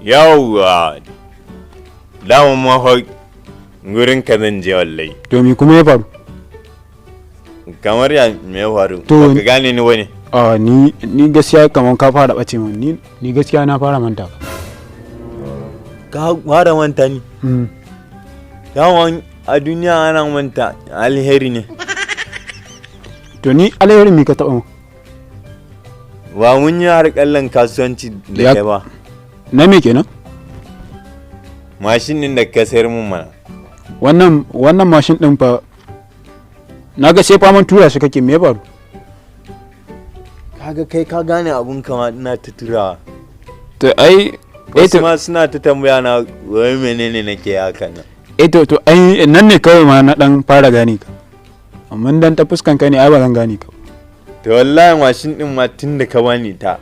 Yawwa. Dama mafa gurin ka zan je wallahi. To me kuma ya faru? Kamar ya me ya faru? To ka gane ni wani? Ni gaskiya kaman ka fara bace min. Ni gaskiya na fara manta ka fara manta ni. Yawan a duniya ana manta alheri ne. To ni alheri me ka taɓa mu? Ba mun yi harƙallan kasuwanci da kai ba. Na me kenan? Mashin din da ka sayar mun mana. Wannan mashin din fa naga sai faman tura shi kake me ya faru? Kaga kai ka gane abun kama ina ta turawa. To ai wasu ma suna ta tambaya na wai menene nake haka nan. To ai nan ne kawai ma na dan fara gane ka. Amma dan ta fuskan ka ne ai ba zan gane ka. To wallahi mashin din ma tun da ka bani ta.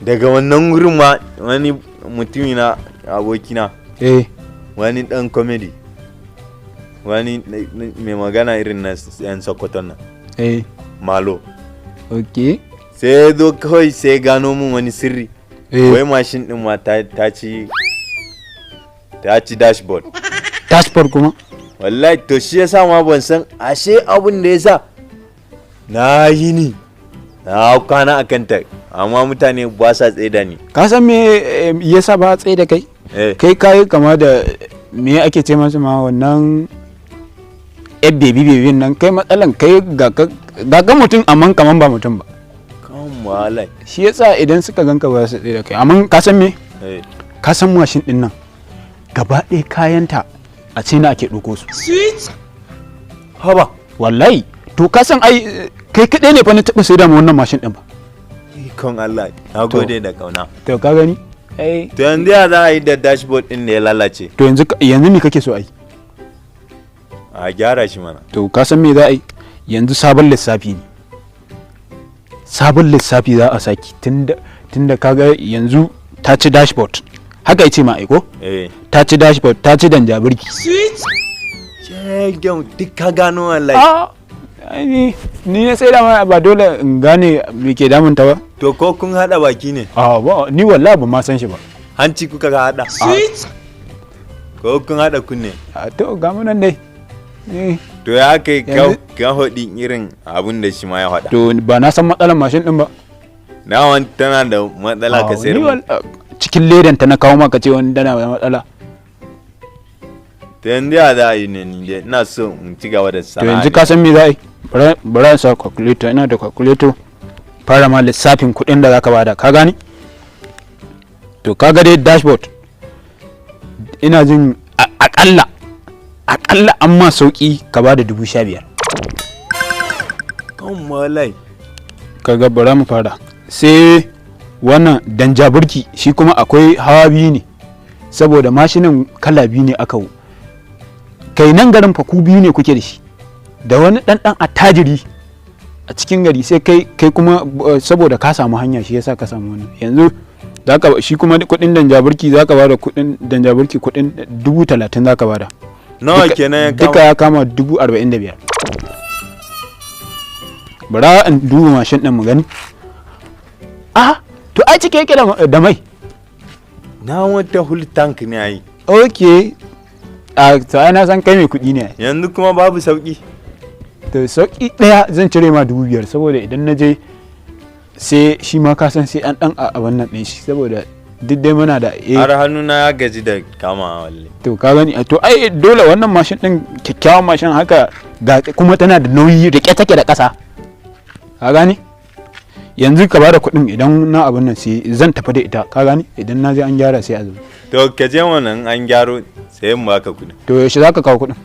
Daga wannan wurin ma wani mutumi na abokina. Wani dan comedy. Wani mai magana irin na yan Sokoton nan. Malo. Okay. Sai zo kawai sai gano mun wani sirri. Wai mashin din ma ta ci dashboard. Dashboard kuma? Wallahi to shi yasa ma ban san ashe abun da yasa na yi ni na kwana akan ta amma mutane ba sa tsaida ni. Ka san me yasa ba tsaida kai? Kai kama da me ake ce masa ma wannan baby nan kai matsalan kai ga mutum amma kaman ba mutum ba. Wallahi shi yasa idan suka ganka ba su tsaida kai amma ka san me? Ka san mashin din nan gaba ɗaya kayanta a ce na ake ɗauko su. Haba wallahi to ka san ai kai kaɗai ne fa na taɓa sai da mu wannan mashin din ba. Ikon Allah na gode da kauna. To ka gani? To yanzu ya za a yi da dashboard din da ya lalace. To yanzu me kake so a yi? A gyara shi mana. To ka san me za a yi? Yanzu sabon lissafi ne. Sabon lissafi za a saki tunda kaga yanzu ta ci dashboard. Haka yace ma aiko? Ta ci dashboard, ta ci danja birki. Duk ka gano wallahi. Ni ne sai da ba dole in gane me ke damun ta ba. To ko kun hada baki ne? Ba ni wallahi ba ma san shi ba. Hanci kuka ga hada? Ko kun hada kunne? To ga mu nan dai. To ya kai ka hodi irin abun da shi ma ya hada. To ba na san matsalar mashin din ba. Na wani tana da matsala ka sayar. Cikin ledan ta na kawo maka ce wani tana da matsala. To yanzu ya za a yi ne ni dai ina so in ci gaba da sana'a. To yanzu ka san me za a yi? Bara sa calculator, ina da calculator. Fara ma lissafin kuɗin da zaka bada, ka gani? To kaga dai dashboard. Ina jin akalla amma sauki ka bada 15,000. Kan malai. Kaga bara mu fara. Sai wannan danja burki shi kuma akwai hawa biyu ne. Saboda mashinin kala biyu ne aka kai nan garin fa ku biyu ne kuke da shi. Da wani dan attajiri a cikin gari sai kai kuma saboda ka samu hanya shi yasa ka samu wannan. Yanzu zaka shi kuma kudin danjaburki zaka bada kudin danjaburki kudin 30,000 zaka bada. Nawa kenan ya kama? Duka ya kama 45,000. Bara in duba mashin din mu gani. To ai cike yake da mai. Na wata full tank ne ai. Okay. To ai na san kai mai kudi ne. Yanzu kuma babu sauki. To sauki daya zan cire ma 5,000 saboda idan na je sai shi ma ka san sai an dan a wannan din shi saboda duk dai muna da har hannuna ya gaji da kama wallahi. To ka gani to ai dole wannan mashin din kyakkyawan mashin haka kuma tana da nauyi rike take da kasa. Ka gani? Yanzu ka bada kuɗin idan na abin nan sai zan tafi da ita, ka gani? Idan na je an gyara sai a zo. To ka je wannan an gyaro sai mu baka kuɗin. To yaushe zaka kawo kuɗin?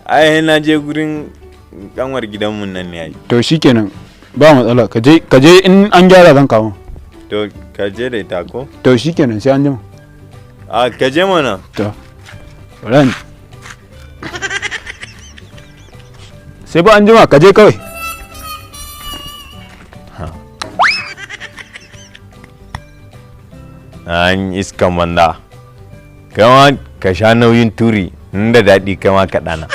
Ai na je gurin kanwar gidanmu nan ne ai. To shikenan ba matsala ka je in an gyara zan kawo. To ka je da ita ko? To shikenan sai an jima. Ka je mana. To ran sai ba an jima ka je kawai. An iskan banda. Kama ka sha nauyin turi inda daɗi kama ka ɗana.